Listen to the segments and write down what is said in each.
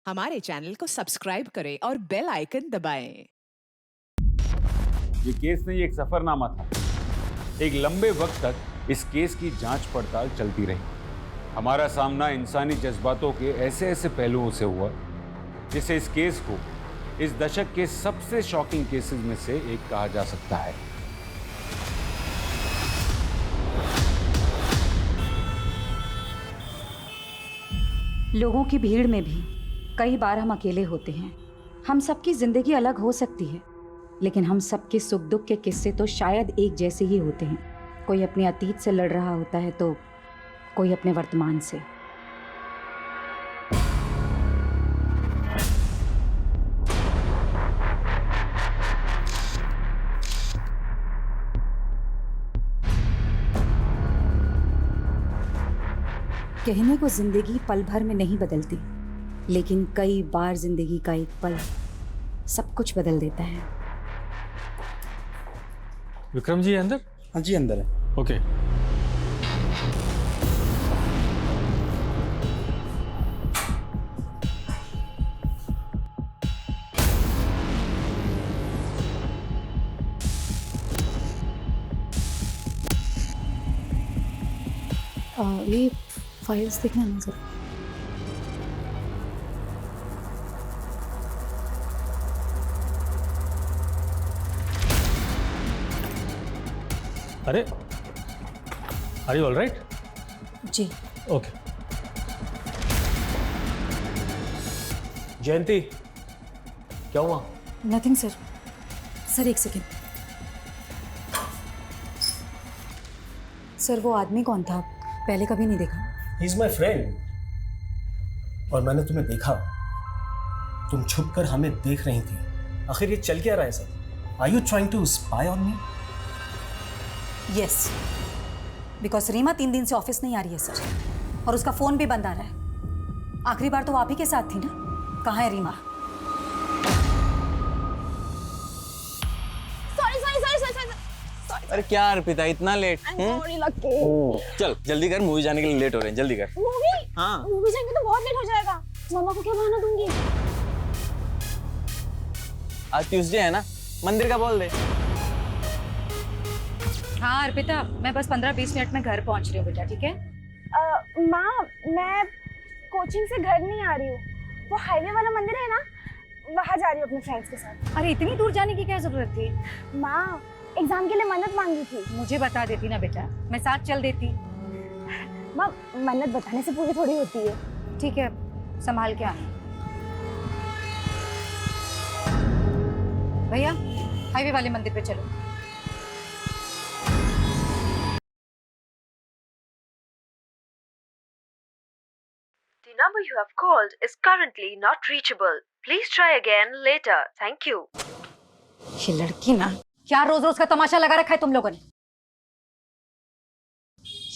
हमारे चैनल को सब्सक्राइब करें और बेल आइकन दबाएं। ये केस नहीं एक सफरनामा था। एक लंबे वक्त तक इस केस की जांच पड़ताल चलती रही। हमारा सामना इंसानी जज्बातों के ऐसे ऐसे पहलुओं से हुआ जिसे इस केस को इस दशक के सबसे शॉकिंग केसेस में से एक कहा जा सकता है। लोगों की भीड़ में भी कई बार हम अकेले होते हैं। हम सबकी जिंदगी अलग हो सकती है, लेकिन हम सबके सुख दुख के किस्से तो शायद एक जैसे ही होते हैं। कोई अपने अतीत से लड़ रहा होता है तो कोई अपने वर्तमान से। कहने को जिंदगी पल भर में नहीं बदलती, लेकिन कई बार जिंदगी का एक पल सब कुछ बदल देता है। विक्रम जी अंदर? हाँ जी अंदर है। ओके। ये फाइल्स देखना ना सर। अरे आर यू ऑल राइट? जी ओके। जयंती क्या हुआ? Nothing sir. सर एक सेकेंड। सर वो आदमी कौन था? पहले कभी नहीं देखा। He is my friend. और मैंने तुम्हें देखा, तुम छुप कर हमें देख रही थी। आखिर ये चल क्या रहा है sir? Are you trying to spy on me? Yes, because Reema 3 दिन से ऑफिस नहीं आ रही है सर, और उसका फोन भी बंद आ रहा है। आखिरी बार तो आप ही के साथ थी ना? कहाँ है रीमा? अरे क्या अर्पिता इतना लेट? चल जल्दी कर, मूवी जाने के लिए लेट हो रहे हैं, जल्दी कर। मूवी? हाँ मूवी जाएंगे तो बहुत लेट हो जाएगा। मम्मा को क्या बहाना दूंगी? आज ट्यूसडे है ना, मंदिर का बोल दे। हाँ अर्पिता, मैं बस 15-20 मिनट में घर पहुंच रही हूँ बेटा, ठीक है? माँ, मैं कोचिंग से घर नहीं आ रही हूँ। वो हाईवे वाला मंदिर है ना, वहाँ जा रही हूँ अपने फ्रेंड्स के साथ। अरे इतनी दूर जाने की क्या जरूरत थी? माँ, एग्जाम के लिए मन्नत मांगी थी। मुझे बता देती ना बेटा, मैं साथ चल देती। माँ, मन्नत बताने से पूरी थोड़ी होती है। ठीक है, संभाल के आना। भैया हाईवे वाले मंदिर पे चलो। The number you have called is currently not reachable. Please try again later. Thank you. ये लड़की ना, क्या रोज रोज का तमाशा लगा रखा है तुम लोगों ने?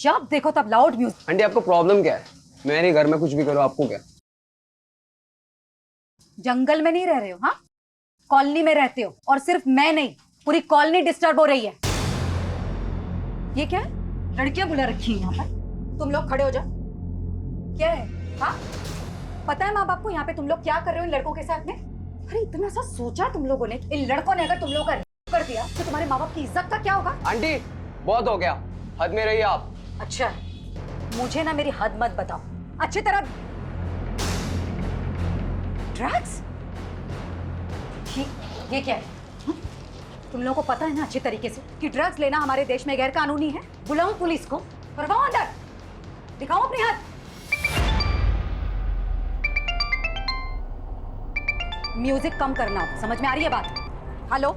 जब देखो तब लाउड म्यूजिक। आंटी आपको प्रॉब्लम क्या है? मेरे घर में कुछ भी करो, आपको क्या? जंगल में नहीं रह रहे हो, हाँ? कॉलोनी में रहते हो, और सिर्फ मैं नहीं, पूरी कॉलोनी डिस्टर्ब हो रही है। ये क्या है? लड़कियां बुला रखी हैं यहाँ पर। तुम लोग खड़े हो जाओ। क्या है? हाँ, पता है माँ बाप को यहाँ पे तुम लोग क्या कर रहे हो इन लड़कों के साथ में? अरे इतना सा सोचा तुम लोगों ने? इन लड़कों ने अगर तुम लोगों का कर दिया तो तुम्हारे माँ बाप की इज्जत का क्या होगा? आंटी बहुत हो गया, हद में रहिए आप। अच्छा, मुझे ना मेरी हद मत बताओ अच्छी तरह। ड्रग्स? ये क्या है? तुम लोगों को पता है ना अच्छी तरीके से कि ड्रग्स लेना हमारे देश में गैर कानूनी है। बुलाऊं पुलिस को? करवाओ अंदर, दिखाओ अपनी हाथ। म्यूजिक कम करना, समझ में आ रही है बात? हेलो,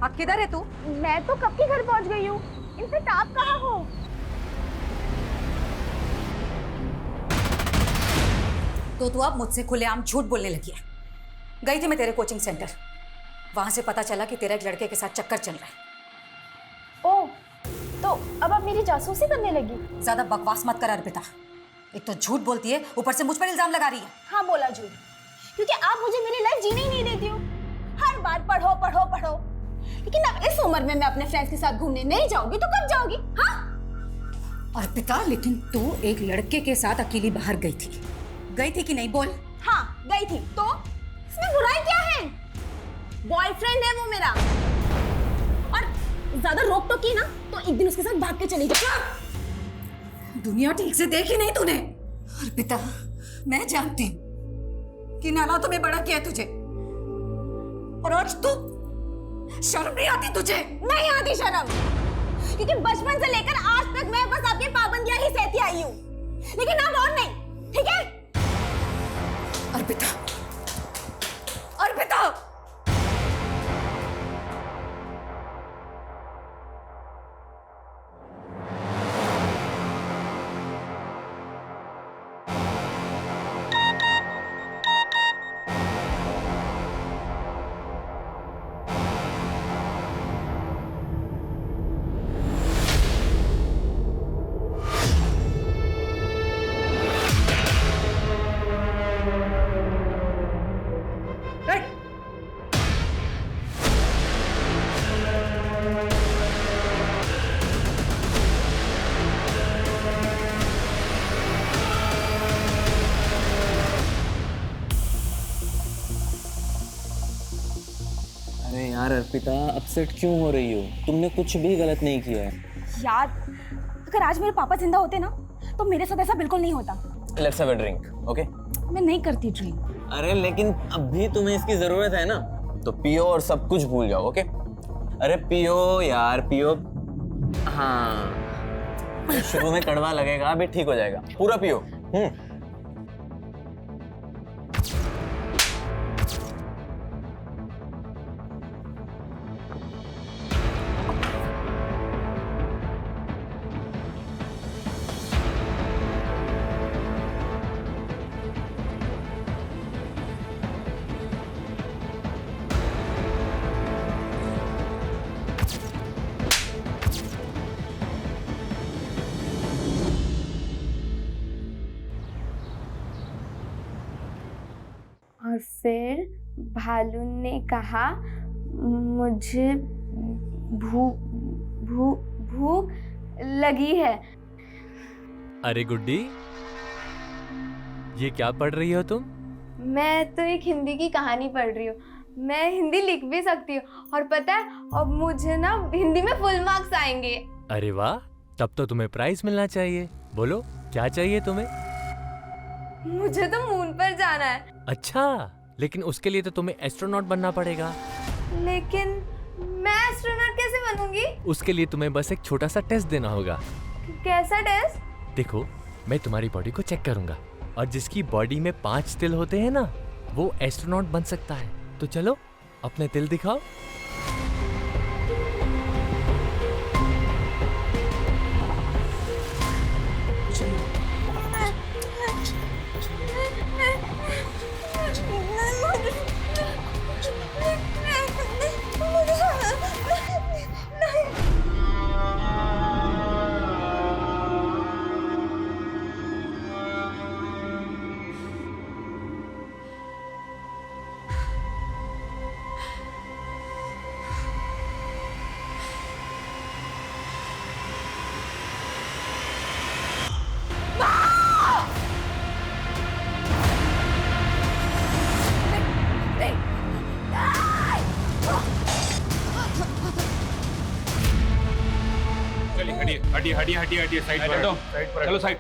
हाँ किधर है तू? मैं तो कब की घर पहुँच गई हूँ। इनफैक्ट आप कहाँ हो? तो तू अब मुझसे खुलेआम झूठ बोलने लगी है। गई थी मैं तेरे कोचिंग सेंटर, वहां से पता चला कि तेरा एक लड़के के साथ चक्कर चल रहा है। ओह, तो अब आप मेरी जासूसी करने लगी? ज्यादा बकवास मत कर अर्पिता। एक तो झूठ बोलती है, ऊपर से मुझ पर इल्जाम लगा रही है। हाँ बोला झूठ, क्योंकि आप मुझे मेरी लाइफ जीने ही नहीं देती हो। हर बार पढ़ो पढ़ो पढ़ो, लेकिन अब इस उम्र में मैं अपने फ्रेंड्स के साथ घूमने नहीं जाऊंगी तो कब जाओगी? हाँ अर्पिता, लेकिन तू एक लड़के के साथ अकेली बाहर गई थी कि नहीं? बोल। हाँ, गई थी तो इसमें बुराई क्या है? बॉयफ्रेंड है वो मेरा, और ज्यादा रोक टोक की ना तो एक दिन उसके साथ भाग के चली जाऊँ। दुनिया ठीक से देखी नहीं तूने। अर्पिता, मैं जानती हूँ कि नालातों में बड़ा किया तुझे, और आज तू, शर्म नहीं आती तुझे? नहीं आती शर्म, क्योंकि बचपन से लेकर आज तक मैं बस आपकी पाबंदियां ही सहती आई हूँ, लेकिन अब और नहीं, ठीक है? अर्पिता, अर्पिता, अरे यार अर्पिता, अपसेट क्यों हो रही हो? तुमने कुछ भी गलत नहीं किया है। यार, अगर आज मेरे पापा जिंदा होते ना तो मेरे साथ ऐसा बिल्कुल नहीं होता। Let's have a drink, okay? मैं नहीं करती ड्रिंक। अरे लेकिन अभी तुम्हें इसकी जरूरत है ना, तो पियो और सब कुछ भूल जाओ, ओके? अरे पियो यार, पियो। हाँ, शुरू में कड़वा लगेगा, अभी ठीक हो जाएगा। पूरा पियो। और फिर भालू ने कहा, मुझे भूख लगी है। अरे गुड्डी, ये क्या पढ़ रही हो तुम? मैं तो एक हिंदी की कहानी पढ़ रही हूँ। मैं हिंदी लिख भी सकती हूँ, और पता है अब मुझे ना हिंदी में फुल मार्क्स आएंगे। अरे वाह, तब तो तुम्हें प्राइज मिलना चाहिए। बोलो क्या चाहिए तुम्हें? मुझे तो मून पर जाना है। अच्छा, लेकिन उसके लिए तो तुम्हें एस्ट्रोनॉट बनना पड़ेगा। लेकिन मैं एस्ट्रोनॉट कैसे बनूंगी? उसके लिए तुम्हें बस एक छोटा सा टेस्ट देना होगा। कैसा टेस्ट? देखो, मैं तुम्हारी बॉडी को चेक करूंगा, और जिसकी बॉडी में 5 तिल होते हैं ना, वो एस्ट्रोनॉट बन सकता है। तो चलो अपने तिल दिखाओ। हटिए साइड पर। चलो साइड।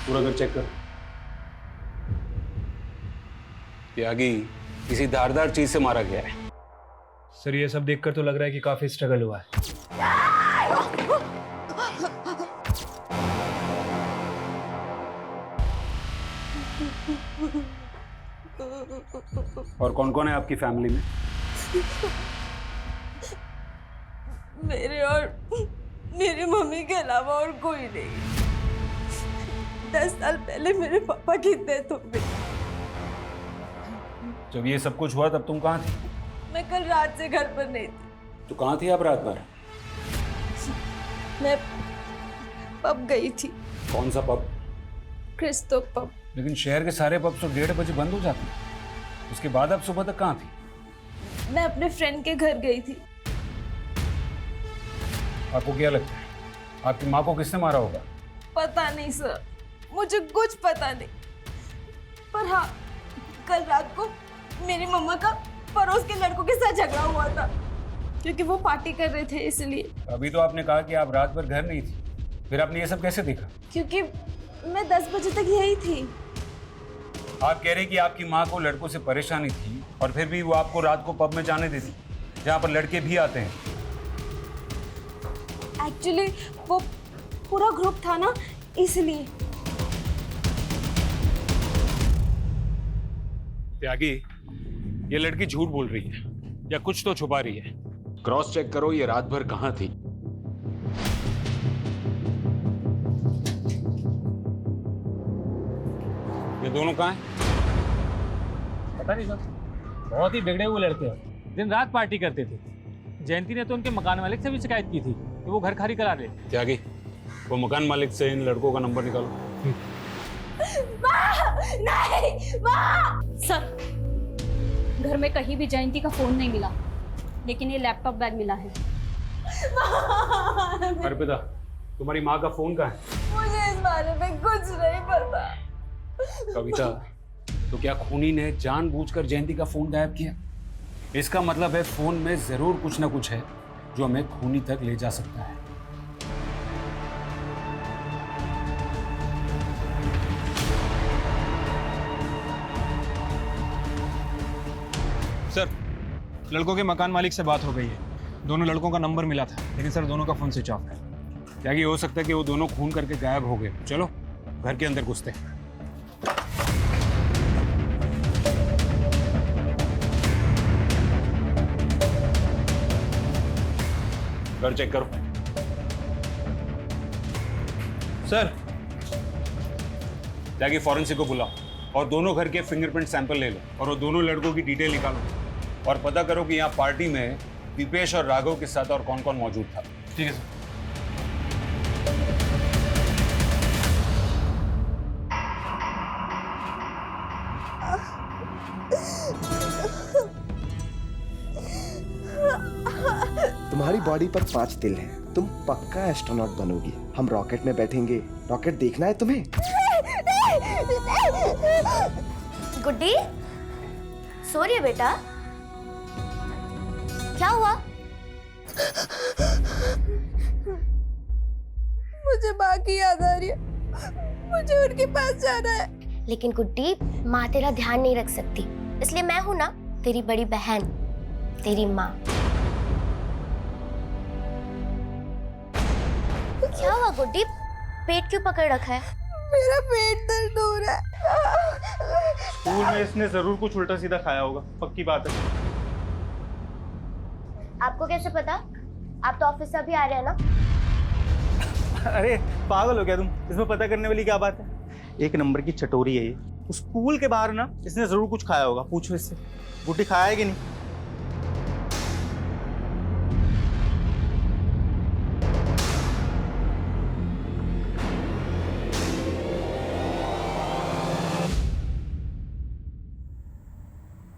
पूरा घर चेक कर। त्यागी किसी धारदार चीज से मारा गया है। सर, ये सब देखकर तो लग रहा है कि काफी स्ट्रगल हुआ है। और कौन कौन है आपकी फैमिली में? मेरे और मेरी मम्मी के अलावा और कोई नहीं। 10 साल पहले मेरे पापा की डेथ हो गई। जब ये सब कुछ हुआ तब तुम कहाँ थी? मैं कल रात से घर पर नहीं थी। तो कहाँ थी आप रात भर? मैं पब गई थी। कौन सा पब? Christo pub. लेकिन शहर के सारे पब तो 1:30 बजे बंद हो जाते हैं। उसके बाद आप सुबह तक कहाँ थी? मैं अपने फ्रेंड के घर गई थी। आपको क्या लगता है आपकी माँ को किसने मारा होगा? पता नहीं सर, मुझे कुछ पता नहीं। पर हाँ, कल रात को मेरी मम्मा का पड़ोस के लड़कों के साथ झगड़ा हुआ था, क्योंकि वो पार्टी कर रहे थे इसलिए। अभी तो आपने कहा कि आप रात भर घर नहीं थी, फिर आपने ये सब कैसे देखा? क्योंकि मैं 10 बजे तक यही थी। आप कह रहे कि आपकी माँ को लड़कों से परेशानी थी और फिर भी वो आपको रात को पब में जाने देती, जहाँ पर लड़के भी आते हैं। एक्चुअली वो पूरा ग्रुप था ना, इसलिए। त्यागी, ये लड़की झूठ बोल रही है या कुछ तो छुपा रही है। क्रॉस चेक करो, ये रात भर कहाँ थी। ये दोनों कहाँ हैं? पता नहीं सर, बहुत ही बिगड़े हुए लड़के हैं, दिन रात पार्टी करते थे। जयंती ने तो उनके मकान मालिक से भी शिकायत की थी कि वो घर खाली करा दे। त्यागी, वो मकान मालिक से इन लड़कों का नंबर निकालो। नहीं, सर, घर में कहीं भी जयंती का फोन नहीं मिला, लेकिन ये लैपटॉप बैग मिला है। अर्पिता, तुम्हारी माँ का फोन कहाँ है? मुझे इस बारे में कुछ नहीं पता। कविता, तो क्या खूनी ने जानबूझकर जयंती का फोन गायब किया? इसका मतलब है फोन में जरूर कुछ ना कुछ है जो हमें खूनी तक ले जा सकता है। सर, लड़कों के मकान मालिक से बात हो गई है। दोनों लड़कों का नंबर मिला था, लेकिन सर दोनों का फोन स्विच ऑफ है। क्या ये हो सकता है कि वो दोनों खून करके गायब हो गए? चलो घर के अंदर घुसते हैं। घर चेक करो। सर, जाके फॉरेंसिक को बुलाओ और दोनों घर के फिंगरप्रिंट सैंपल ले लो और वो दोनों लड़कों की डिटेल निकालो और पता करो कि यहाँ पार्टी में दीपेश और राघव के साथ और कौन कौन मौजूद था। ठीक है सर। तुम्हारी बॉडी पर 5 तिल हैं। तुम पक्का एस्ट्रोनॉट बनोगी। हम रॉकेट में बैठेंगे। रॉकेट देखना है तुम्हें? गुड्डी, सो रही है बेटा? क्या हुआ? मुझे माँ की याद आ रही है, मुझे उनके पास जाना है। लेकिन गुड्डी, माँ तेरा ध्यान नहीं रख सकती, इसलिए मैं हूं ना, तेरी बड़ी बहन, तेरी माँ। क्या हुआ गुड्डी? पेट क्यों पकड़ रखा है? मेरा पेट दर्द हो रहा है। स्कूल में इसने जरूर कुछ उल्टा सीधा खाया होगा, पक्की बात है। आपको कैसे पता? आप तो ऑफिस से अभी आ रहे हैं ना? अरे पागल हो गया तुम, इसमें पता करने वाली क्या बात है? एक नंबर की चटोरी है ये। स्कूल के बाहर ना इसने जरूर कुछ खाया होगा, पूछो इससे। गुड्डी खाया है कि नहीं?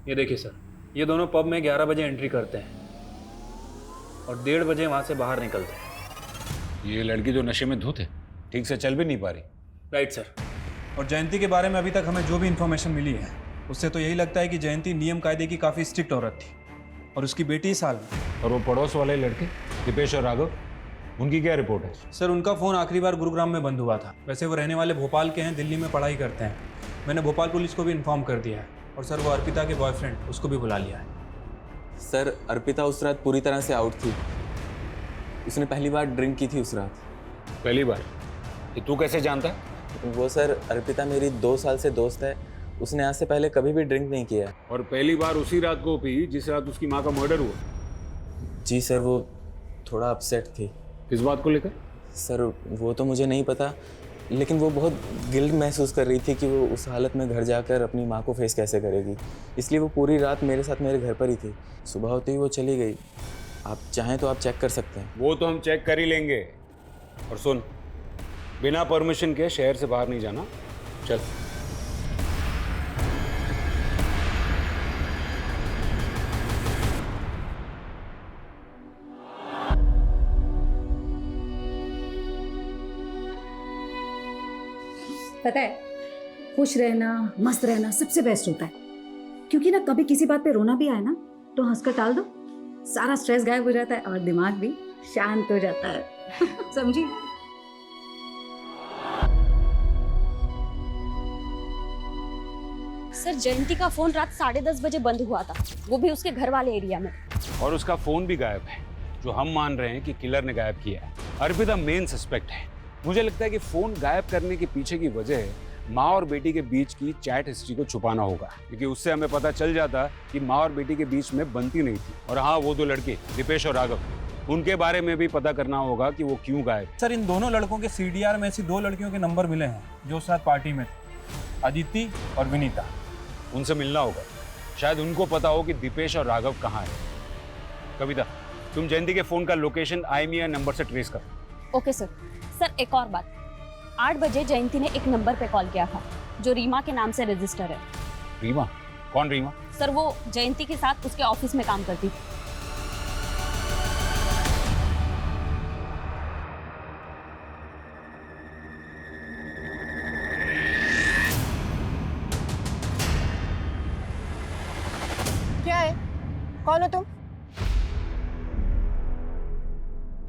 ये देखिए सर, ये दोनों पब में 11 बजे एंट्री करते हैं और 1:30 बजे वहाँ से बाहर निकलते हैं। ये लड़की जो नशे में धुत है, ठीक से चल भी नहीं पा रही। Right sir. और जयंती के बारे में अभी तक हमें जो भी इन्फॉर्मेशन मिली है, उससे तो यही लगता है कि जयंती नियम कायदे की काफ़ी स्ट्रिक्ट औरत थी और उसकी बेटी साल में। और वो पड़ोस वाले लड़के दीपेश और राघव, उनकी क्या रिपोर्ट है? सर, उनका फ़ोन आखिरी बार गुरुग्राम में बंद हुआ था। वैसे वो रहने वाले भोपाल के हैं, दिल्ली में पढ़ाई करते हैं। मैंने भोपाल पुलिस को भी इन्फॉर्म कर दिया है। और सर, वो अर्पिता के बॉयफ्रेंड, उसको भी बुला लिया है। सर, अर्पिता उस रात पूरी तरह से आउट थी। उसने पहली बार ड्रिंक की थी उस रात। पहली बार? ये तू कैसे जानता? वो सर, अर्पिता मेरी 2 साल से दोस्त है। उसने आज से पहले कभी भी ड्रिंक नहीं किया। और पहली बार उसी रात को पी जिस रात उसकी माँ का मर्डर हुआ? जी सर, वो थोड़ा अपसेट थी। किस बात को लेकर? सर, वो तो मुझे नहीं पता, लेकिन वो बहुत गिल्ट महसूस कर रही थी कि वो उस हालत में घर जाकर अपनी माँ को फेस कैसे करेगी। इसलिए वो पूरी रात मेरे साथ मेरे घर पर ही थी। सुबह होते ही वो चली गई। आप चाहें तो आप चेक कर सकते हैं। वो तो हम चेक कर ही लेंगे। और सुन, बिना परमिशन के शहर से बाहर नहीं जाना। चल। पता है, खुश रहना, मस्त रहना सबसे बेस्ट होता है, क्योंकि ना कभी किसी बात पे रोना भी आए ना तो हंसकर टाल दो, सारा स्ट्रेस गायब हो जाता है और दिमाग भी शांत हो जाता है। समझी? सर जयंती का फोन रात 10:30 बजे बंद हुआ था, वो भी उसके घर वाले एरिया में। और उसका फोन भी गायब है, जो हम मान रहे हैं कि किलर ने गायब किया है। अर्पिता मेन सस्पेक्ट है। मुझे लगता है कि फोन गायब करने के पीछे की वजह माँ और बेटी के बीच की चैट हिस्ट्री को छुपाना होगा, क्योंकि उससे हमें पता चल जाता कि माँ और बेटी के बीच में बनती नहीं थी। और हाँ, वो दो लड़के दीपेश और राघव, उनके बारे में भी पता करना होगा कि वो क्यों गायब। सर इन दोनों लड़कों के सीडीआर में ऐसी 2 लड़कियों के नंबर मिले हैं जो साथ पार्टी में थे, अदिति और विनीता। उनसे मिलना होगा, शायद उनको पता हो कि दीपेश और राघव कहाँ है। कविता, तुम जयंती के फोन का लोकेशन IMEI नंबर से ट्रेस करो। Okay sir. सर एक और बात, 8 बजे जयंती ने एक नंबर पे कॉल किया था जो रीमा के नाम से रजिस्टर है। रीमा? कौन रीमा? सर वो जयंती के साथ उसके ऑफिस में काम करती थी। क्या है? कौन हो तुम?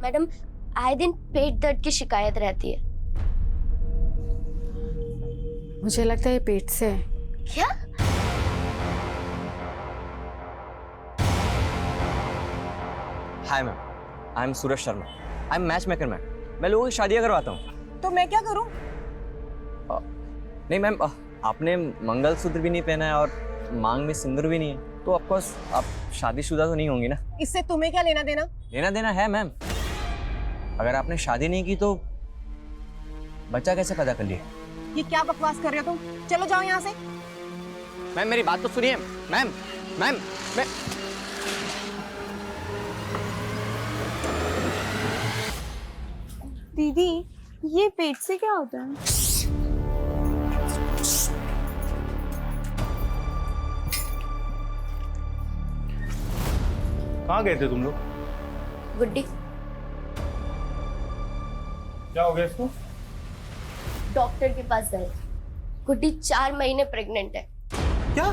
मैडम, आए दिन पेट दर्द की शिकायत रहती है। मुझे लगता है ये पेट से है। क्या? Hi ma'am, I am Suraj Sharma. I am match maker ma'am. मैं लोगों की शादियां करवाता हूँ। तो मैं क्या करूं? नहीं मैम, आपने मंगलसूत्र भी नहीं पहना है और मांग में सिंदूर भी नहीं है, तो ऑफकोर्स आप शादीशुदा तो नहीं होंगी ना। इससे तुम्हें क्या लेना देना? लेना देना है मैम। अगर आपने शादी नहीं की तो बच्चा कैसे पैदा कर लिया? ये क्या बकवास कर रहे हो तुम? चलो जाओ यहाँ से। मैम मेरी बात तो सुनिए। मैम मैम मैं दीदी, ये पेट से क्या होता है? कहाँ गए थे तुम लोग? गुड्डी, क्या हो गया इसको? डॉक्टर के पास गए। गुड्डी 4 महीने प्रेग्नेंट है। क्या?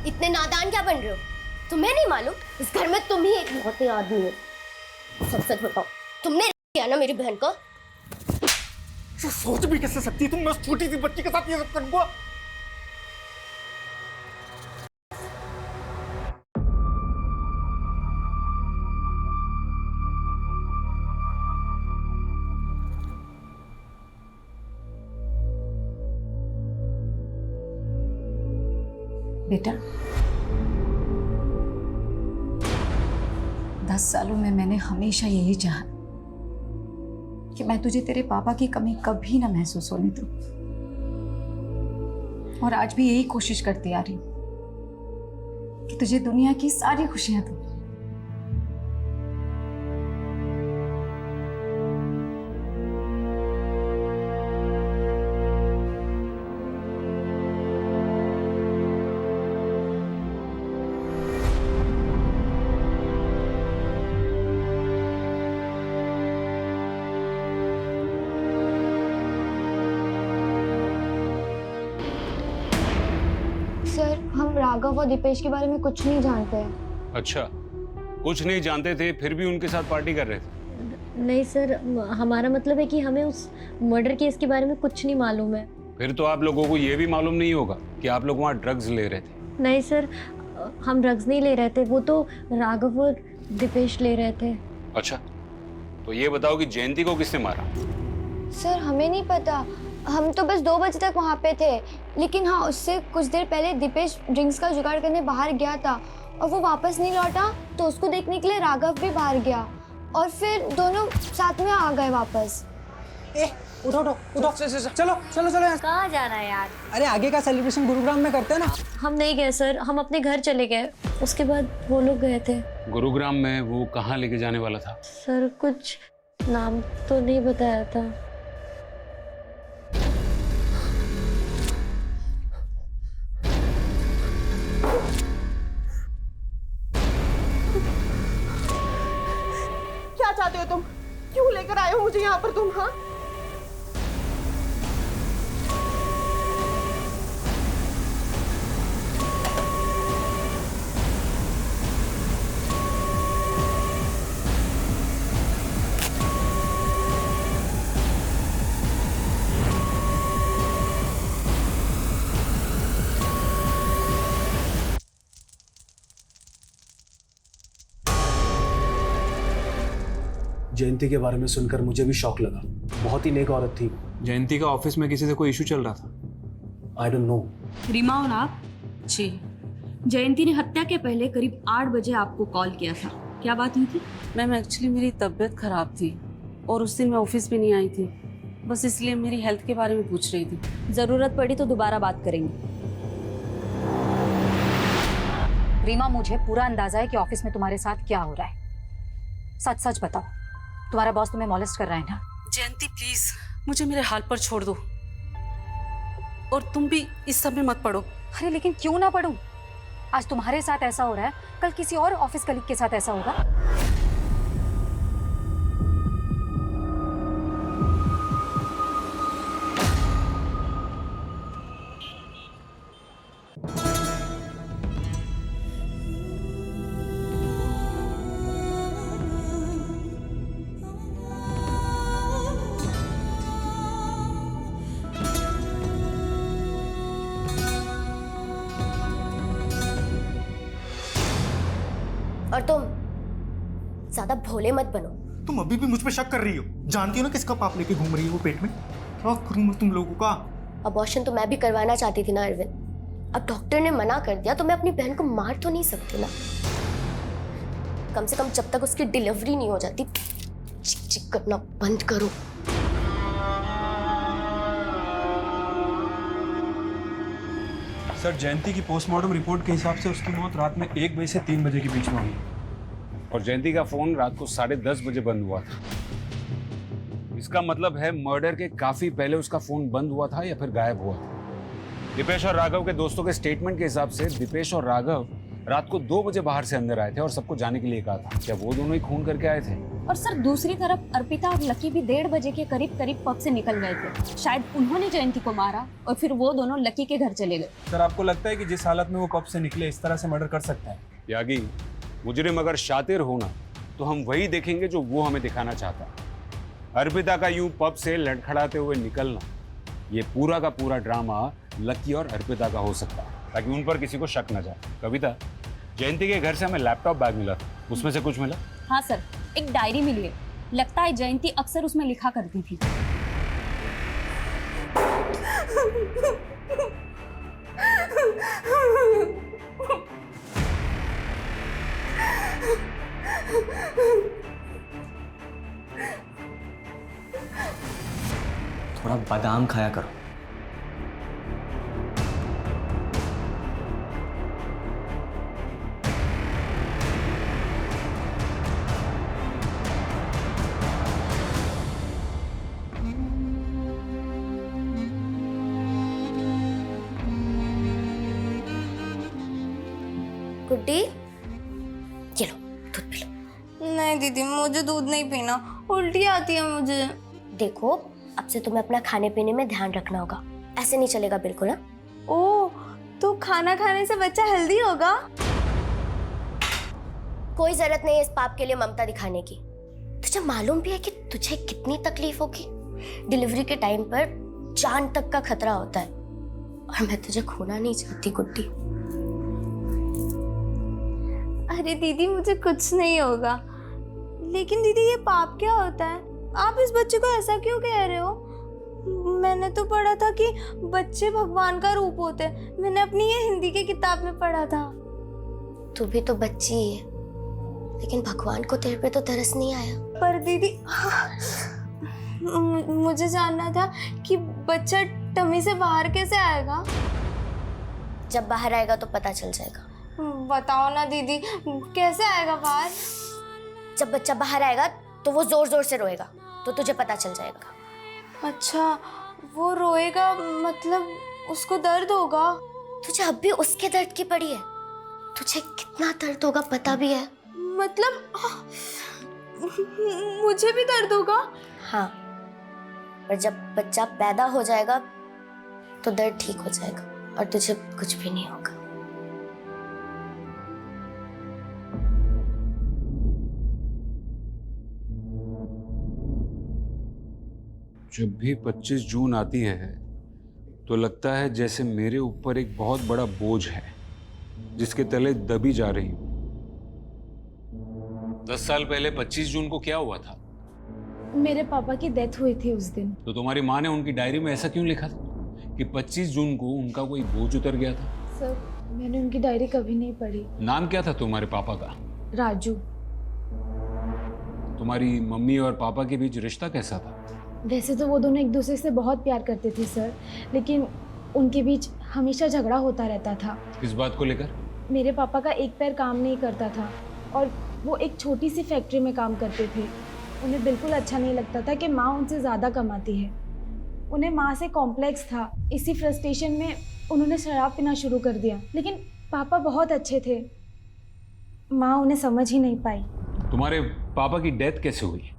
इतने नादान क्या बन रहे हो? तुम्हें नहीं मालूम इस घर में तुम ही एक लौते आदमी हो? सब सच बताओ, तुमने किया ना मेरी बहन को? सोच भी कैसे सकती तुम, मैं उस छोटी सी बच्ची के साथ ये सब करूंगा? बेटा, 10 सालों में मैंने हमेशा यही चाहा कि मैं तुझे तेरे पापा की कमी कभी ना महसूस होने दूं, और आज भी यही कोशिश करती आ रही हूं कि तुझे दुनिया की सारी खुशियां दूं। सर, हम राघव और दीपेश के बारे में कुछ नहीं जानते हैं। अच्छा, कुछ नहीं जानते थे, फिर भी उनके साथ पार्टी कर रहे थे? नहीं सर, हमारा मतलब है कि हमें उस मर्डर केस के बारे में कुछ नहीं मालूम है। फिर तो आप लोगों को ये भी मालूम नहीं होगा कि आप लोग वहाँ ड्रग्स ले रहे थे। नहीं सर, हम ड्रग्स नहीं ले रहे थे, वो तो राघव और दीपेश ले रहे थे। अच्छा, तो ये बताओ कि जयंती को किसने मारा? सर हमें नहीं पता, हम तो बस 2 बजे तक वहाँ पे थे। लेकिन हाँ, उससे कुछ देर पहले दीपेश ड्रिंक्स का जुगाड़ करने बाहर गया था और वो वापस नहीं लौटा, तो उसको देखने के लिए राघव भी बाहर गया और फिर दोनों साथ में आ गए वापस। उठो उठो उठो, चलो चलो चलो। कहाँ जा रहा है यार? अरे आगे का सेलिब्रेशन गुरुग्राम में करते हैं ना। हम नहीं गए सर, हम अपने घर चले गए, उसके बाद वो लोग गए थे। गुरुग्राम में वो कहाँ लेके जाने वाला था? सर कुछ नाम तो नहीं बताया था। क्या चाहते हो तुम? क्यों लेकर आए हो मुझे यहाँ पर तुम? हाँ, जयंती के बारे में सुनकर मुझे भी शौक लगा। बहुत ही नेक औरत थी। जयंती का ऑफिस में किसी से कोई इशू चल रहा था? I don't know. रीमा और आप? जी। जयंती ने हत्या के पहले करीब 8 बजे आपको कॉल किया था, क्या बात हुई थी? मैम एक्चुअली मेरी तबीयत खराब थी और उस दिन मैं ऑफिस भी नहीं आई थी, बस इसलिए मेरी हेल्थ के बारे में पूछ रही थी। जरूरत पड़ी तो दोबारा बात करेंगे। रीमा, मुझे पूरा अंदाजा है कि ऑफिस में तुम्हारे साथ क्या हो रहा है। सच सच बताओ, तुम्हारा बॉस तुम्हें मॉलेस्ट कर रहा है ना? जयंती प्लीज मुझे मेरे हाल पर छोड़ दो, और तुम भी इस सब में मत पड़ो। अरे लेकिन क्यों ना पढ़ूं? आज तुम्हारे साथ ऐसा हो रहा है, कल किसी और ऑफिस कलीग के साथ ऐसा होगा। और तुम ज्यादा भोले मत बनो। तुम अभी भी मुझ पे शक कर रही हो? जानती हो ना किसका पाप लेके घूम रही हो वो पेट में? क्या करूं मैं तुम लोगों का? अबॉर्शन तो मैं भी करवाना चाहती थी ना अरविंद। अब डॉक्टर ने मना कर दिया तो मैं अपनी बहन को मार तो नहीं सकती ना। कम से कम जब तक उसकी डिलीवरी नहीं हो जाती चिक चिक करना बंद करो। सर, जयंती की पोस्टमार्टम रिपोर्ट के हिसाब से उसकी मौत रात में 1 बजे से 3 बजे के बीच में हुई। और जयंती का फोन रात को 10:30 बजे बंद हुआ था। इसका मतलब है मर्डर के काफी पहले उसका फोन बंद हुआ था या फिर गायब हुआ था। दीपेश और राघव के दोस्तों के स्टेटमेंट के हिसाब से दीपेश और राघव रात को 2 बजे बाहर से अंदर आए थे और सबको जाने के लिए कहा था। क्या वो दोनों ही खून करके आए थे? और सर दूसरी तरफ अर्पिता और लकी भी 1:30 बजे के करीब पब से निकल गए थे। शायद उन्होंने जयंती को मारा और फिर वो दोनों लकी के घर चले गए। सर, आपको लगता है कि जिस हालत में वो पब से निकले इस तरह से मर्डर कर सकते हैं? यागी, मुजरिम अगर शातिर होना तो हम वही देखेंगे जो वो हमें दिखाना चाहता है। अर्पिता का यूं पब से लड़खड़ाते हुए निकलना, ये पूरा का पूरा ड्रामा लकी और अर्पिता का हो सकता है, ताकि उन पर किसी को शक न जाए। कविता, जयंती के घर से हमें लैपटॉप बैग मिला था, उसमें से कुछ मिला? हाँ सर, एक डायरी मिली है। लगता है जयंती अक्सर उसमें लिखा करती थी। थोड़ा बादाम खाया करो। गुड्डी, ये लो दूध पी लो। नहीं दीदी, मुझे दूध नहीं पीना, उल्टी आती है मुझे। देखो, अब से तुम्हें अपना खाने पीने में ध्यान रखना होगा, ऐसे नहीं चलेगा बिल्कुल। ना ओह, तो खाना खाने से बच्चा हेल्दी होगा? कोई जरूरत नहीं है इस पाप के लिए ममता दिखाने की। तुझे मालूम भी है कि तुझे कितनी तकलीफ होगी? डिलीवरी के टाइम पर जान तक का खतरा होता है, और मैं तुझे खोना नहीं चाहती गुड्डी। अरे दीदी, मुझे कुछ नहीं होगा। लेकिन दीदी, ये पाप क्या होता है? आप इस बच्चे को ऐसा क्यों कह रहे हो? मैंने तो पढ़ा था कि बच्चे भगवान का रूप होते हैं। मैंने अपनी ये हिंदी की किताब में पढ़ा था। तू भी तो बच्ची है, लेकिन भगवान को तेरे पे तो तरस नहीं आया। पर दीदी, मुझे जानना था कि बच्चा टमी से बाहर कैसे आएगा? जब बाहर आएगा तो पता चल जाएगा। बताओ ना दीदी, कैसे आएगा बाहर? जब बच्चा बाहर आएगा तो वो जोर जोर से रोएगा, तो तुझे पता चल जाएगा। अच्छा, वो रोएगा मतलब उसको दर्द होगा? तुझे अब भी उसके दर्द की पड़ी है? तुझे कितना दर्द होगा पता भी है? मतलब मुझे भी दर्द होगा? हाँ, पर जब बच्चा पैदा हो जाएगा तो दर्द ठीक हो जाएगा और तुझे कुछ भी नहीं होगा। जब भी 25 जून आती है तो लगता है जैसे मेरे ऊपर एक बहुत बड़ा बोझ है जिसके तले दबी जा रही हूं। 10 साल पहले 25 जून को क्या हुआ था? मेरे पापा की डेथ हुई थी उस दिन। तो तुम्हारी माँ ने उनकी डायरी में ऐसा क्यों लिखा था कि 25 जून को उनका कोई बोझ उतर गया था? सर मैंने उनकी डायरी कभी नहीं पढ़ी। नाम क्या था तुम्हारे पापा का? राजू। तुम्हारी मम्मी और पापा के बीच रिश्ता कैसा था? वैसे तो वो दोनों एक दूसरे से बहुत प्यार करते थे सर, लेकिन उनके बीच हमेशा झगड़ा होता रहता था। किस बात को लेकर? मेरे पापा का एक पैर काम नहीं करता था और वो एक छोटी सी फैक्ट्री में काम करते थे। उन्हें बिल्कुल अच्छा नहीं लगता था कि माँ उनसे ज़्यादा कमाती है। उन्हें माँ से कॉम्प्लेक्स था। इसी फ्रस्ट्रेशन में उन्होंने शराब पीना शुरू कर दिया। लेकिन पापा बहुत अच्छे थे, माँ उन्हें समझ ही नहीं पाई। तुम्हारे पापा की डेथ कैसे हुई?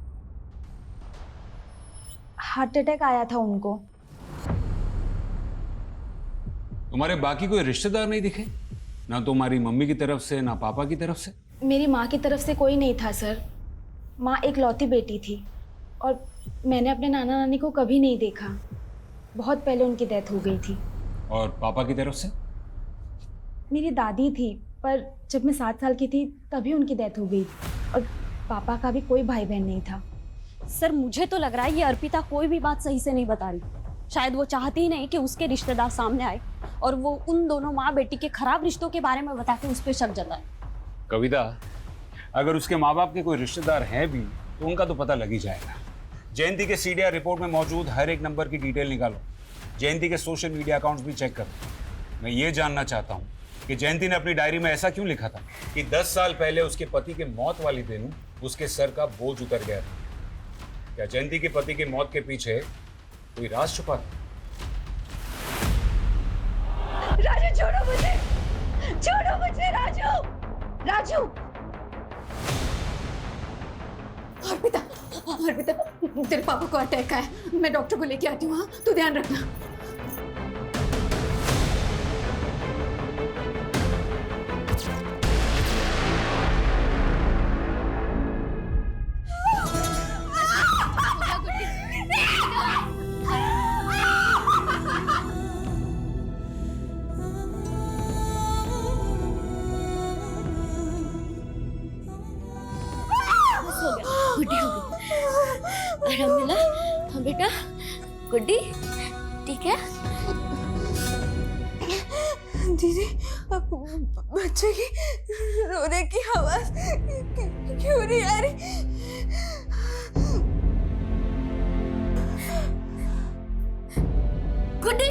हार्ट अटैक आया था उनको। तुम्हारे बाकी कोई रिश्तेदार नहीं दिखे? ना तुम्हारी मम्मी की तरफ से ना पापा की तरफ से? मेरी माँ की तरफ से कोई नहीं था सर। माँ एक लौती बेटी थी और मैंने अपने नाना नानी को कभी नहीं देखा। बहुत पहले उनकी डेथ हो गई थी। और पापा की तरफ से? मेरी दादी थी, पर जब मैं 7 साल की थी तभी उनकी डेथ हो गई और पापा का भी कोई भाई बहन नहीं था। सर मुझे तो लग रहा है ये अर्पिता कोई भी बात सही से नहीं बता रही। शायद वो चाहती ही नहीं कि उसके रिश्तेदार सामने आए और वो उन दोनों माँ बेटी के खराब रिश्तों के बारे में बता के उस पर शक जताए। कविता, अगर उसके माँ बाप के कोई रिश्तेदार हैं भी तो उनका तो पता लग ही जाएगा। जयंती के सीडीआर रिपोर्ट में मौजूद हर एक नंबर की डिटेल निकालो। जयंती के सोशल मीडिया अकाउंट्स भी चेक करो। मैं ये जानना चाहता हूँ कि जयंती ने अपनी डायरी में ऐसा क्यों लिखा था कि 10 साल पहले उसके पति के मौत वाली दिन उसके सर का बोझ उतर गया था। क्या जयंती के पति की मौत के पीछे कोई राज छुपा था? राजू छोड़ो मुझे, छोड़ो मुझे राजू, राजू। अर्पिता, अर्पिता तेरे पापा को अटैक आया, मैं डॉक्टर को लेके आती हूँ। हाँ तू ध्यान रखना। गुड्डी हो गई, आराम मिला? हाँ बेटा, गुड्डी ठीक है? दीदी बच्चे की रोने की आवाज क्यों नहीं आ रही? गुड्डी,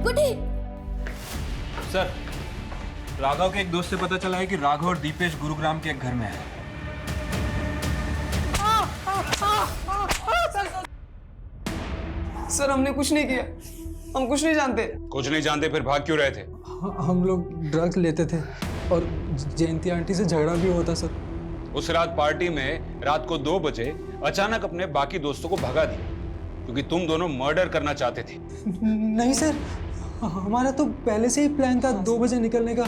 गुड्डी। सर, राघव के एक दोस्त से पता चला है कि राघव और दीपेश गुरुग्राम के एक घर में है। सर हमने कुछ नहीं किया, हम कुछ नहीं जानते। कुछ नहीं जानते फिर भाग क्यों रहे थे? हम लोग ड्रग्स लेते थे और जयंती आंटी से झगड़ा भी होता सर। उस रात पार्टी में रात को 2 बजे अचानक अपने बाकी दोस्तों को भगा दिया क्योंकि तुम दोनों मर्डर करना चाहते थे। नहीं सर, हमारा तो पहले से ही प्लान था 2 बजे निकलने का।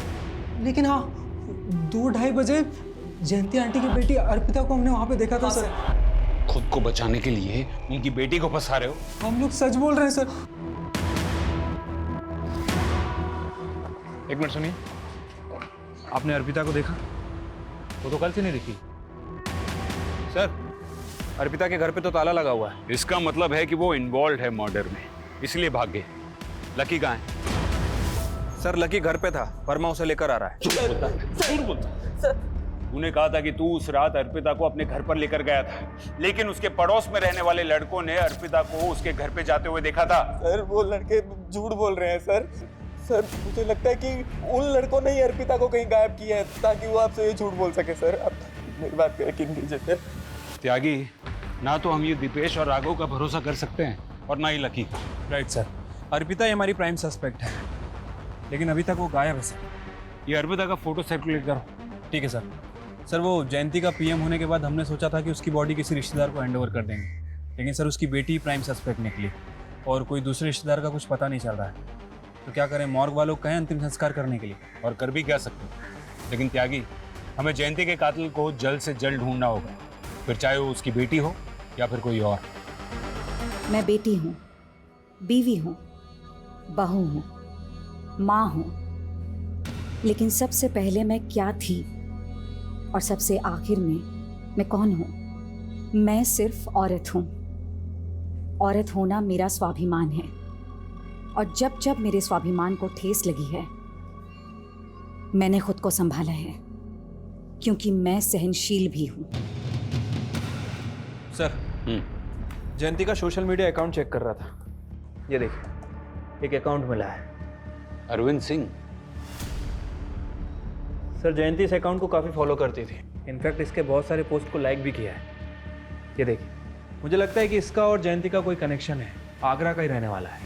लेकिन हाँ, 2-2:30 बजे जयंती आंटी की बेटी अर्पिता को हमने वहां पे देखा था सर। खुद को बचाने के लिए उनकी बेटी को फंसा रहे हो? हम लोग सच बोल रहे हैं सर। एक मिनट सुनिए, आपने अर्पिता को देखा? वो तो कल से नहीं दिखी। सर, अर्पिता के घर पे तो ताला लगा हुआ है। इसका मतलब है कि वो इन्वॉल्व है मर्डर में, इसलिए भाग गए। लकी कहाँ है? सर लकी घर पे था, वर्मा उसे लेकर आ रहा है। झूठ बोलता। तूने कहा था कि तू उस रात अर्पिता को अपने घर पर लेकर गया था, लेकिन उसके पड़ोस में रहने वाले लड़कों ने अर्पिता को उसके घर पे जाते हुए देखा था। सर वो लड़के झूठ बोल रहे हैं सर। सर मुझे लगता है कि उन लड़कों ने ही अर्पिता को कहीं गायब किया है ताकि वो आपसे ये झूठ बोल सके। सर आप मेरी बात पे यकीन कीजिए सर। त्यागी, ना तो हम ये दीपेश और राघव का भरोसा कर सकते हैं और ना ही लकी का। राइट सर, अर्पिता ही हमारी प्राइम सस्पेक्ट है, लेकिन अभी तक वो गायब है सर। ये अर्पिता का फोटो सर्कुलेट करो। ठीक है सर। सर वो जयंती का पीएम होने के बाद हमने सोचा था कि उसकी बॉडी किसी रिश्तेदार को हैंड ओवर कर देंगे, लेकिन सर उसकी बेटी प्राइम सस्पेक्ट निकली और कोई दूसरे रिश्तेदार का कुछ पता नहीं चल रहा है। तो क्या करें, मॉर्ग वालों को कहें अंतिम संस्कार करने के लिए। और कर भी क्या सकते, लेकिन त्यागी हमें जयंती के कातिल को जल्द से जल्द ढूंढना होगा, फिर चाहे वो उसकी बेटी हो या फिर कोई और। मैं बेटी हूँ, बीवी हूँ, बहू हूँ, माँ हूँ, लेकिन सबसे पहले मैं क्या थी और सबसे आखिर में मैं कौन हूँ मैं सिर्फ औरत हूं। औरत होना मेरा स्वाभिमान है, और जब जब मेरे स्वाभिमान को ठेस लगी है मैंने खुद को संभाला है, क्योंकि मैं सहनशील भी हूं। सर, जयंती का सोशल मीडिया अकाउंट चेक कर रहा था। ये देखिए, एक अकाउंट मिला है। अरविंद सिंह। सर, जयंती इस अकाउंट को काफ़ी फॉलो करती थी। इनफैक्ट इसके बहुत सारे पोस्ट को लाइक भी किया है। ये देखिए, मुझे लगता है कि इसका और जयंती का कोई कनेक्शन है। आगरा का ही रहने वाला है।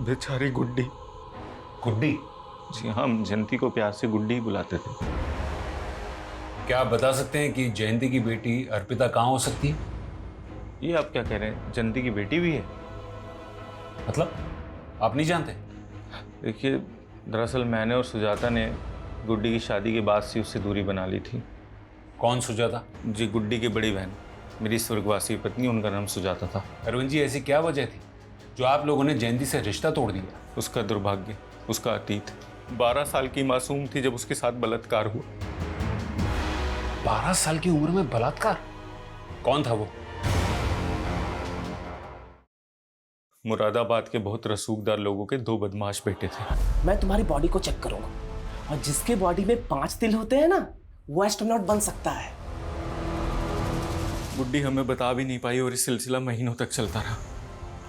बेचारी गुड्डी। गुड्डी? जी हाँ, हम जयंती को प्यार से गुड्डी ही बुलाते थे। क्या आप बता सकते हैं कि जयंती की बेटी अर्पिता कहाँ हो सकती है? ये आप क्या कह रहे हैं? जयंती की बेटी भी है? मतलब आप नहीं जानते? देखिए, दरअसल मैंने और सुजाता ने गुड्डी की शादी के बाद से उससे दूरी बना ली थी। कौन सुजाता? जी, गुड्डी की बड़ी बहन, मेरी स्वर्गवासी पत्नी, उनका नाम सुजाता था। अरविंद जी, ऐसी क्या वजह थी जो आप लोगों ने जयंती से रिश्ता तोड़ दिया? उसका दुर्भाग्य, उसका अतीत। 12 साल की मासूम थी जब उसके साथ बलात्कार हुआ। 12 साल की उम्र में बलात्कार? कौन था वो? मुरादाबाद के बहुत रसूखदार लोगों के 2 बदमाश बेटे थे। मैं तुम्हारी बॉडी को चेक करूंगा, और जिसके बॉडी में 5 तिल होते हैं ना, वो एस्ट्रोनॉट बन सकता है। गुड्डी हमें बता भी नहीं पाई और ये सिलसिला महीनों तक चलता रहा।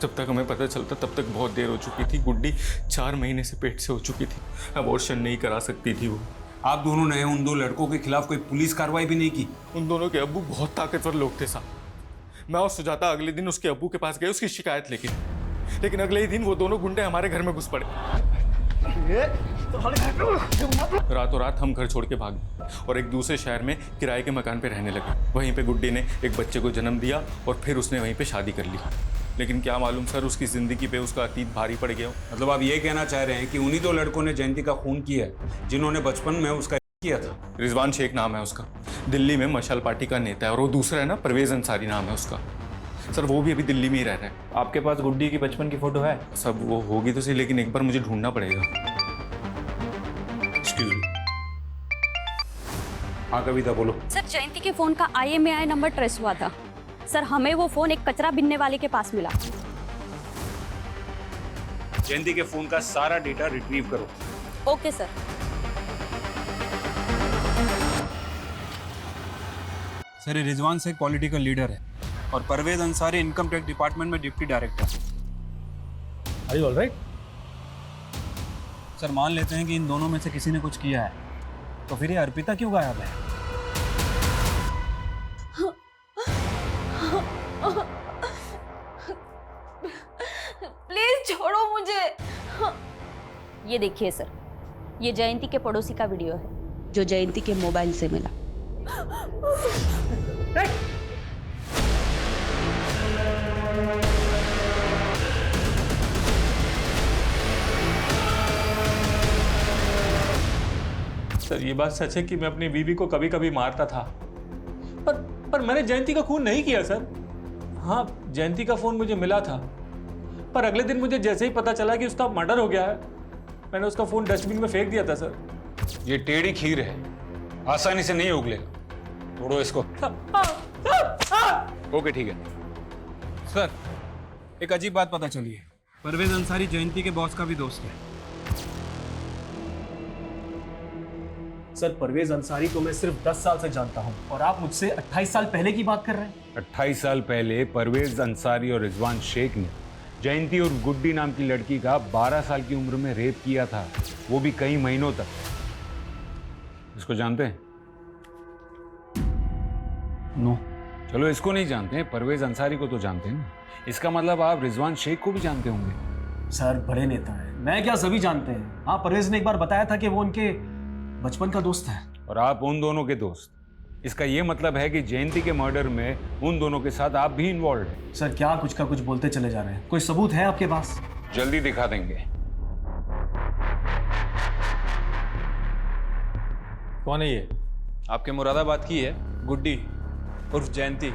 जब तक हमें पता चलता तब तक बहुत देर हो चुकी थी। गुड्डी 4 महीने से पेट से हो चुकी थी। अबॉर्शन नहीं करा सकती थी वो। आप दोनों ने उन 2 लड़कों के खिलाफ कोई पुलिस कार्रवाई भी नहीं की? उन दोनों के अब्बू बहुत ताकतवर लोग थे साहब। मैं और सुजाता अगले दिन उसके अब्बू के पास गए उसकी शिकायत लेकिन अगले ही दिन वो दोनों गुंडे हमारे घर में घुस पड़े। रातों रात हम घर छोड़ के भाग गए और एक दूसरे शहर में किराए के मकान पे रहने लगे। वहीं पे गुड्डी ने एक बच्चे को जन्म दिया और फिर उसने वहीं पे शादी कर ली। लेकिन क्या मालूम सर, उसकी जिंदगी पे उसका अतीत भारी पड़ गया। मतलब आप ये कहना चाह रहे हैं कि उन्हीं 2 लड़कों ने जयंती का खून किया है जिन्होंने बचपन में उसका किया था? रिजवान शेख नाम है उसका, दिल्ली में मशाल पार्टी का नेता है। और वो दूसरा है ना, परवेज अंसारी नाम है उसका। सर, वो भी अभी दिल्ली में ही रह रहा है। आपके पास गुड्डी की बचपन की फोटो है? सब वो होगी तो सही, लेकिन एक बार मुझे ढूंढना पड़ेगा। Excuse me. हाँ कविता, बोलो। सर, जयंती के फोन का IMEI नंबर ट्रेस हुआ था। सर, हमें वो फोन एक कचरा बिनने वाले के पास मिला। जयंती के फोन का सारा डेटा रिट्रीव करो। Okay sir. सर, ये रिजवान शेख पॉलिटिकल लीडर है और Parvez Ansari income tax department में deputy director. Are you alright? Sir, मान लेते हैं कि इन दोनों में से किसी ने कुछ किया है, तो फिर ये अर्पिता क्यों गायब है? प्लीज छोड़ो मुझे। ये देखिए सर, ये जयंती के पड़ोसी का वीडियो है जो जयंती के मोबाइल से मिला। सर, ये बात सच है कि मैं अपनी बीवी को कभी कभी मारता था, पर मैंने जयंती का खून नहीं किया सर। हाँ, जयंती का फोन मुझे मिला था, पर अगले दिन मुझे जैसे ही पता चला कि उसका मर्डर हो गया है, मैंने उसका फोन डस्टबिन में फेंक दिया था सर। ये टेढ़ी खीर है, आसानी से नहीं उगलेगा। तोड़ो इसको। ओके, ठीक है। सर, एक अजीब बात पता चली है। परवेज अंसारी जयंती के बॉस का भी दोस्त है। सर, परवेज अंसारी को मैं सिर्फ 10 साल से जानता हूं, और आप मुझसे 28 साल पहले की बात कर रहे हैं। 28 साल पहले परवेज अंसारी और रिजवान शेख ने जयंती और गुड्डी नाम की लड़की का 12 साल की उम्र में रेप किया था, वो भी कई महीनों तक। इसको जानते हैं? नो। चलो, इसको नहीं जानते हैं, परवेज अंसारी को तो जानते हैं ना। इसका मतलब आप रिजवान शेख को भी जानते होंगे। सर, बड़े नेता है, मैं क्या सभी जानते हैं। हाँ, परवेज ने एक बार बताया था कि वो उनके बचपन का दोस्त है। और आप उन दोनों के दोस्त। इसका ये मतलब है कि जयंती के मर्डर में उन दोनों के साथ आप भी इन्वॉल्व हैं। सर, क्या कुछ का कुछ बोलते चले जा रहे हैं? कोई सबूत है आपके पास? जल्दी दिखा देंगे। कौन है ये? आपके मुरादाबाद की है, गुड्डी उर्फ जयंती।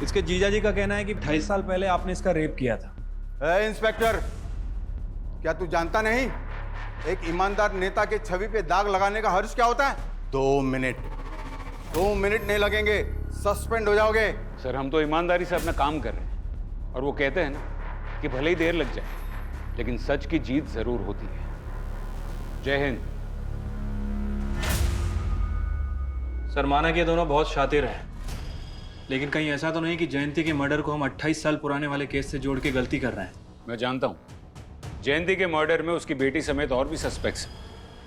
इसके जीजा जी का कहना है कि 28 साल पहले आपने इसका रेप किया था। इंस्पेक्टर, क्या तू जानता नहीं एक ईमानदार नेता के छवि पे दाग लगाने का हर्ज क्या होता है? 2 मिनट। 2 मिनट नहीं लगेंगे, सस्पेंड हो जाओगे। सर हम तो ईमानदारी से अपना काम कर रहे हैं और वो कहते हैं ना कि भले ही देर लग जाए लेकिन सच की जीत जरूर होती है। जय हिंद। सर माना कि ये दोनों बहुत शातिर हैं, लेकिन कहीं ऐसा तो नहीं कि जयंती के मर्डर को हम 28 साल पुराने वाले केस से जोड़ के गलती कर रहे हैं? मैं जानता हूँ जयंती के मर्डर में उसकी बेटी समेत और भी सस्पेक्ट्स हैं,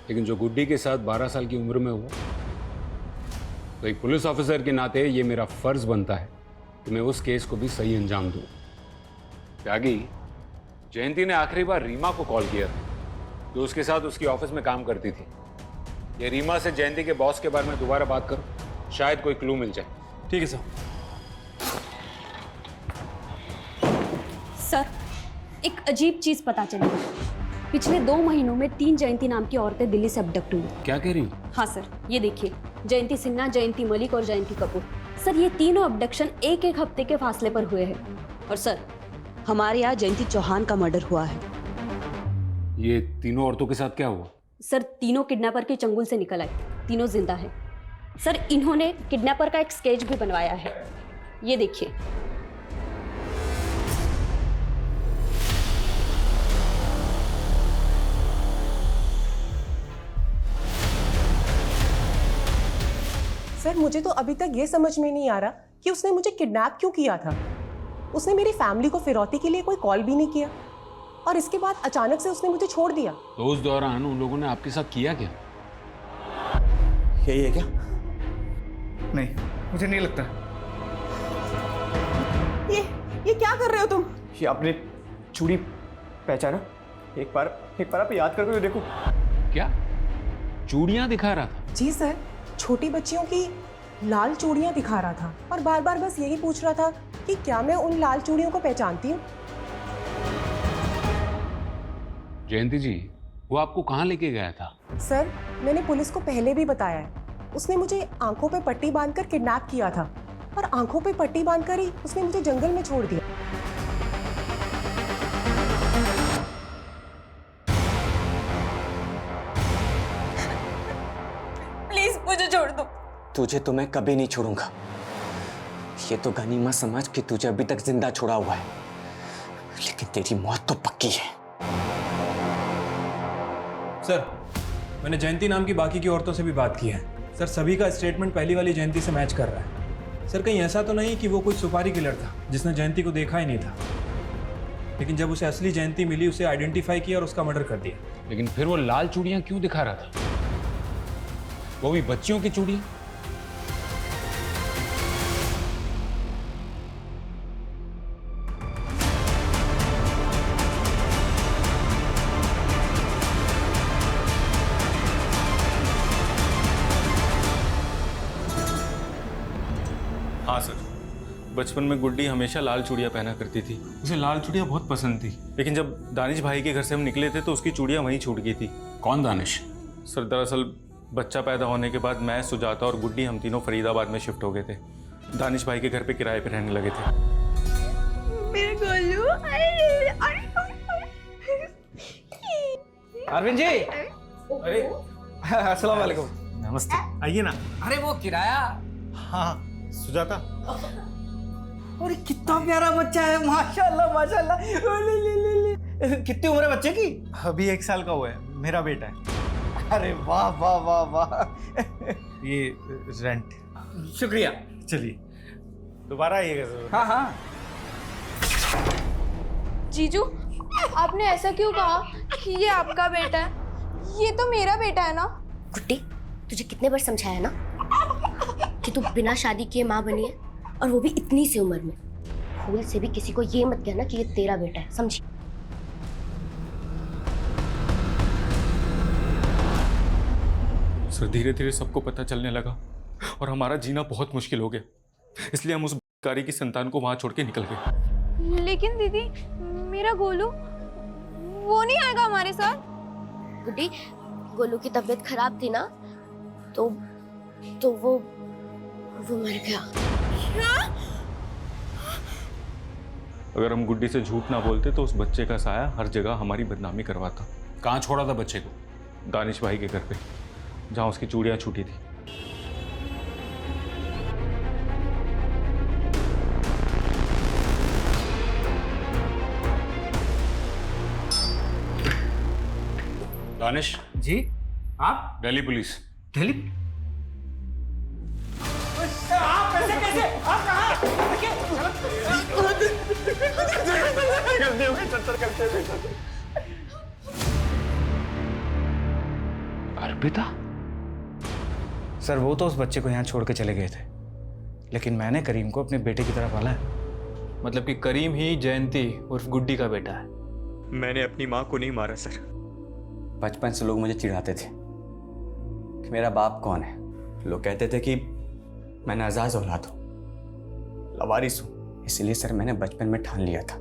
लेकिन जो गुड्डी के साथ 12 साल की उम्र में हुआ, तो एक पुलिस ऑफिसर के नाते ये मेरा फर्ज बनता है कि मैं उस केस को भी सही अंजाम दूं। त्यागी, जयंती ने आखिरी बार रीमा को कॉल किया था जो उसके साथ उसकी ऑफिस में काम करती थी। ये रीमा से जयंती के बॉस के बारे में दोबारा बात करो, शायद कोई क्लू मिल जाए। ठीक है सर। सर एक अजीब चीज पता चली। पिछले 2 महीनों में 3 जयंती नाम की औरतें दिल्ली से अबडक्ट हुई। क्या कह रही हो? हाँ सर, ये देखिए, जयंती सिन्हा, जयंती मलिक और जयंती कपूर। सर ये तीनों अबडक्शन एक हफ्ते के फासले पर हुए हैं। और सर हमारे यहाँ जयंती चौहान का मर्डर हुआ है। ये तीनों औरतों के साथ क्या हुआ? सर तीनों किडनैपर के चंगुल से निकल आए, तीनों जिंदा हैं। सर इन्होंने किडनैपर का एक स्केच भी बनवाया है, ये देखिए। सर मुझे तो अभी तक ये समझ में नहीं आ रहा कि उसने मुझे किडनैप क्यों किया था। उसने मेरी फैमिली को फिरौती के लिए कोई कॉल भी नहीं किया और इसके बाद अचानक से उसने मुझे छोड़ दिया। तो उस दौरान उन लोगों ने आपके साथ किया क्या? यही है क्या? नहीं, मुझे नहीं लगता। ये क्या कर रहे हो तुम? ये आपने चूड़ी पहचाना? एक बार आप याद करके देखो। क्या चूड़ियां दिखा रहा था? जी सर, छोटी बच्चियों की लाल चूड़ियां दिखा रहा था और बार बार बस यही पूछ रहा था कि क्या मैं उन लाल चूड़ियों को पहचानती हूँ। जयंती जी, वो आपको कहाँ लेके गया था? सर मैंने पुलिस को पहले भी बताया है, उसने मुझे आंखों पे पट्टी बांधकर किडनैप किया था और आंखों पे पट्टी बांधकर ही उसने मुझे जंगल में छोड़ दिया। प्लीज मुझे छोड़ दो। तुझे तो मैं कभी नहीं छोड़ूंगा। ये तो गनीमत समझ कि तुझे अभी तक जिंदा छोड़ा हुआ है, लेकिन तेरी मौत तो पक्की है। सर मैंने जयंती नाम की बाकी की औरतों से भी बात की है। सर सभी का स्टेटमेंट पहली वाली जयंती से मैच कर रहा है। सर कहीं ऐसा तो नहीं कि वो कोई सुपारी किलर था जिसने जयंती को देखा ही नहीं था, लेकिन जब उसे असली जयंती मिली उसे आइडेंटिफाई किया और उसका मर्डर कर दिया। लेकिन फिर वो लाल चूड़ियां क्यों दिखा रहा था? वो भी बच्चियों की चूड़ियां? हाँ सर, बचपन में गुड्डी हमेशा लाल चूड़ियाँ पहना करती थी। उसे लाल चूड़ियाँ बहुत पसंद थी, लेकिन जब दानिश भाई के घर से हम निकले थे तो उसकी चूड़ियाँ वहीं छूट गई थी। कौन दानिश? सर दरअसल बच्चा पैदा होने के बाद मैं, सुजाता और गुड्डी हम तीनों फरीदाबाद में शिफ्ट हो गए थे। दानिश भाई के घर पे किराए पे रहने लगे थे। मेरे गोलू, अरविंद जी, अरे अस्सलाम वालेकुम। नमस्ते, आइए ना। अरे वो किराया। हाँ सुजाता। अरे कितना प्यारा बच्चा है, माशाल्लाह माशाल्लाह। ले। कितनी उम्र है बच्चे की? अभी 1 साल का हुआ है, मेरा बेटा है। अरे वाह वाह वाह वाह। ये रेंट। शुक्रिया। चलिए दोबारा आइएगा जरूर। हाँ हाँ। जीजू आपने ऐसा क्यों कहा कि ये आपका बेटा है? ये तो मेरा बेटा है ना। गुड्डी, तुझे कितने बार समझाया ना कि तू बिना शादी किए माँ बनी है, और वो भी इतनी सी उम्र में। भूल से भी किसी को ये मत कहना कि ये तेरा बेटा है, समझी? सर धीरे धीरे सबको पता चलने लगा और हमारा जीना बहुत मुश्किल हो गया, इसलिए हम उस कारी की संतान को वहां छोड़ के निकल गए। लेकिन दीदी, मेरा गोलू वो नहीं आएगा हमारे साथ। गुड्डी, गोलू की तबीयत खराब थी ना, तो वो मर गया। अगर हम गुड्डी से झूठ ना बोलते तो उस बच्चे का साया हर जगह हमारी बदनामी करवाता। कहाँ छोड़ा था बच्चे को? दानिश भाई के घर पे, जहाँ उसकी चूड़ियाँ छूटी थी। दानिश जी आप? दिल्ली पुलिस। दिल्ली? आप कैसे कैसे आप कहाँ? गलती हो गई, चक्कर करते हुए। अर्पिता? सर वो तो उस बच्चे को यहाँ छोड़ के चले गए थे, लेकिन मैंने करीम को अपने बेटे की तरह पाला है। मतलब कि करीम ही जयंती उर्फ गुड्डी का बेटा है? मैंने अपनी माँ को नहीं मारा सर। बचपन से लोग मुझे चिढ़ाते थे कि मेरा बाप कौन है। लोग कहते थे कि मैं नाजाज औलाद हूँ, लवारिस हूँ। इसलिए सर मैंने बचपन में ठान लिया था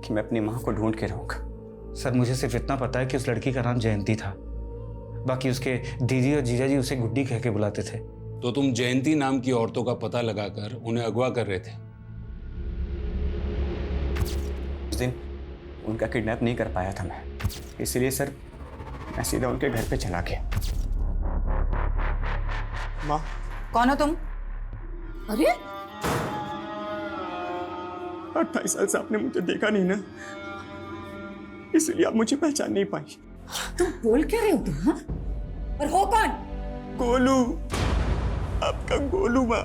कि मैं अपनी माँ को ढूंढ के रहूँगा। सर मुझे सिर्फ इतना पता है कि उस लड़की का नाम जयंती था, बाकी उसके दीदी और जीजा जी उसे गुड्डी कह के बुलाते थे। तो तुम जयंती नाम की औरतों का पता लगाकर उन्हें अगवा कर रहे थे? उस दिन उनका किडनैप नहीं कर पाया था मैं, इसलिए सर मैं सीधा उनके घर पे चला गया। माँ कौन हो तुम? अरे 28 साल से आपने मुझे देखा नहीं ना, इसलिए आप मुझे पहचान नहीं पाई। तुम बोल क्या रहे हो तुम? हाँ? और हो कौन? गोलू, आपका गोलू माँ।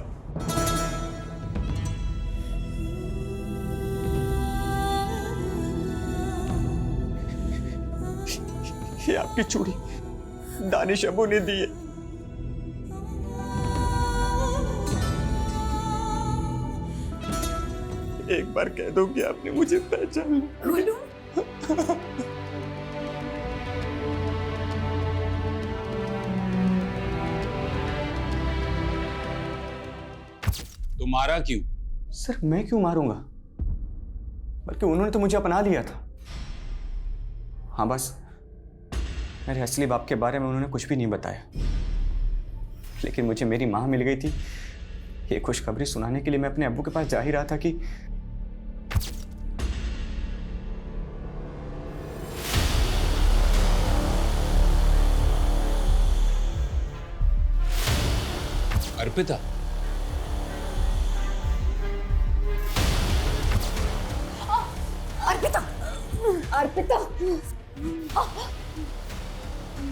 ये आपकी चूड़ी दानिश अबू ने दी है। एक बार कह दो कि आपने मुझे पहचान लिया। गोलू तो मारा क्यों? सर मैं क्यों मारूंगा, बल्कि उन्होंने तो मुझे अपना लिया था। हाँ बस मेरे असली बाप के बारे में उन्होंने कुछ भी नहीं बताया, लेकिन मुझे मेरी माँ मिल गई थी। ये खुशखबरी सुनाने के लिए मैं अपने अब्बू के पास जा ही रहा था कि अर्पिता। अर्पिता, अर्पिता,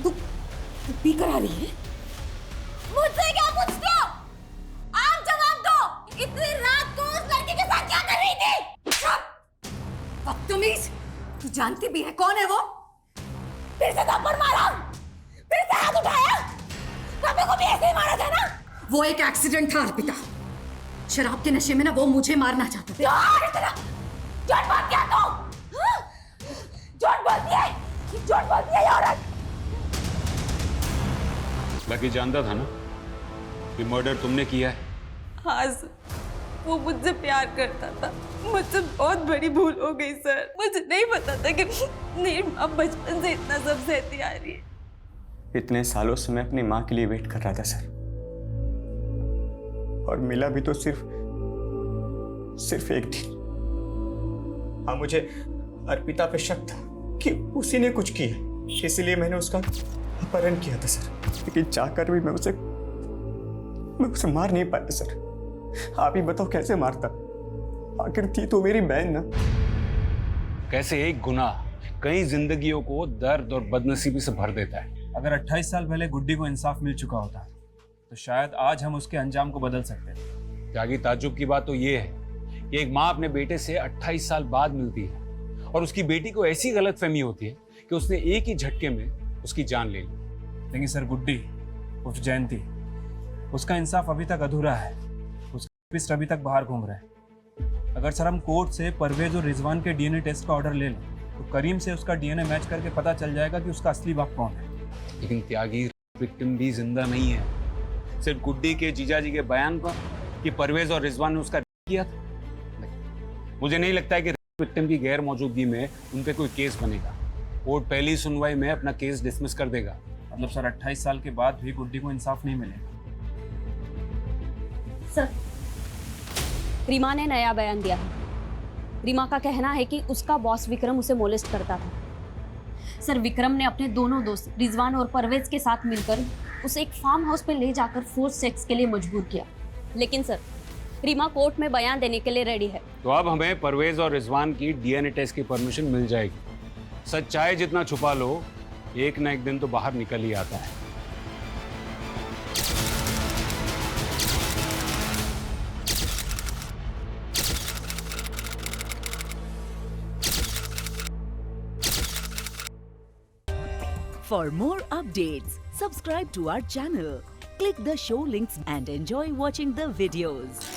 तू पी कर आ रही है? मुझसे क्या पूछते हो? आप जवाब दो। इतनी रात को उस लड़की के साथ क्या कर रही थी? बदतमीज, तू जानती भी है कौन है वो? फिर से थप्पड़ मारा, फिर से हाथ उठाया। पापा को भी ऐसे ही मारा था ना? वो एक एक्सीडेंट था अर्पिता। शराब के नशे में ना वो मुझे मारना चाहता था। झूठ बोल क्या तू? झूठ बोलती है, झूठ बोलती है ये औरत। लकी जानता था ना कि मर्डर तुमने किया है? हाँ सर, वो मुझसे प्यार करता था। मुझसे बहुत बड़ी भूल हो गई सर। मुझे नहीं पता था कि मेरी माँ बचपन से इतना सब सहती आ रही है। इतने सालों से मैं अपनी माँ के लिए वेट कर रहा था सर, और मिला भी तो सिर्फ एक दिन। हाँ मुझे अर्पिता पे शक था कि उसी ने कुछ किया, इसलिए मैंने उसका अपहरण किया था सर। लेकिन चाहकर भी मैं उसे मार नहीं पाया सर। आप ही बताओ कैसे मारता? आखिर थी तो मेरी बहन ना। कैसे एक गुनाह कई जिंदगियों को दर्द और बदनसीबी से भर देता है। अगर 28 साल पहले गुड्डी को इंसाफ मिल चुका होता तो शायद आज हम उसके अंजाम को बदल सकते थे। त्यागी, ताज्जुब की बात तो ये है कि एक माँ अपने बेटे से 28 साल बाद मिलती है और उसकी बेटी को ऐसी गलतफहमी होती है कि उसने एक ही झटके में उसकी जान ले ली। लेकिन सर गुड्डी उर्फ जयंती, उसका इंसाफ अभी तक अधूरा है। उसके पिस्ट अभी तक बाहर घूम रहे हैं। अगर सर हम कोर्ट से परवेज और रिजवान के डीएनए टेस्ट का ऑर्डर ले लें तो करीम से उसका डीएनए मैच करके पता चल जाएगा कि उसका असली बाप कौन है। लेकिन त्यागी, विक्टिम भी जिंदा नहीं है। सिर्फ गुड्डी के जीजाजी के बयान पर कि परवेज और रिजवान ने उसका किया था, मुझे नहीं लगता है कि विक्टिम की गैर मौजूदगी में उन पे कोई केस बनेगा। कोर्ट पहली सुनवाई में अपना केस डिसमिस कर देगा। मतलब सर 28 साल के बाद भी गुड्डी को इंसाफ नहीं मिलेगा। सर, रीमा ने नया बयान दिया है। रीमा का कहना है कि उसका बॉस विक्रम उसे मोलेस्ट करता था। सर, विक्रम ने अपने दोनों दोस्त रिजवान और परवेज के साथ मिलकर उसे एक फार्म हाउस पे ले जाकर फोर्स सेक्स के लिए मजबूर किया। लेकिन सर, रीमा कोर्ट में बयान देने के लिए रेडी है। तो अब हमें परवेज और रिजवान की डीएनए टेस्ट की परमिशन मिल जाएगी। सच्चाई जितना छुपा लो एक ना एक दिन तो बाहर निकल ही आता है। For more updates, subscribe to our channel, click the show links and enjoy watching the videos.